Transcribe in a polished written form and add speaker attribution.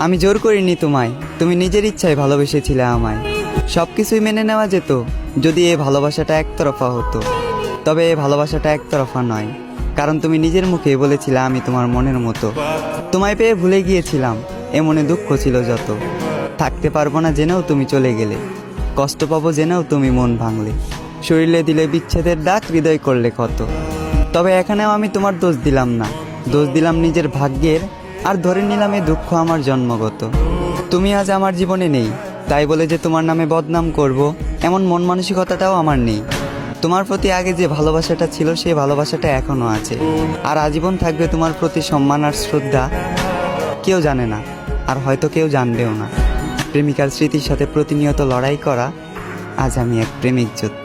Speaker 1: আমি জোর করিনি তোমায়, তুমি নিজের ইচ্ছায় ভালোবেসেছিলে আমায়। সব কিছুই মেনে নেওয়া যেত যদি এই ভালোবাসাটা একতরফা হতো। তবে এই ভালোবাসাটা একতরফা নয়, কারণ তুমি নিজের মুখেই বলেছিলে আমি তোমার মনের মতো। তোমায় পেয়ে ভুলে গিয়েছিলাম, এ মনে দুঃখ ছিল যত। থাকতে পারবো না জেনেও তুমি চলে গেলে, কষ্ট পাবো জেনেও তুমি মন ভাঙলে। শরীরে দিলে বিচ্ছেদের ডাক, হৃদয় করলে ক্ষত। তবে এখানেও আমি তোমার দোষ দিলাম না, দোষ দিলাম নিজের ভাগ্যের। আর ধরে নিলাম এই দুঃখ আমার জন্মগত। তুমি আজ আমার জীবনে নেই, তাই বলে যে তোমার নামে বদনাম করব, এমন মন মানসিকতাটাও আমার নেই। তোমার প্রতি আগে যে ভালোবাসাটা ছিল সেই ভালোবাসাটা এখনও আছে, আর আজীবন থাকবে তোমার প্রতি সম্মান আর শ্রদ্ধা। কেউ জানে না, আর হয়তো কেউ জানবেও না। প্রেমিকার স্মৃতির সাথে প্রতিনিয়ত লড়াই করা, আজ আমি এক প্রেমিক যোদ্ধা।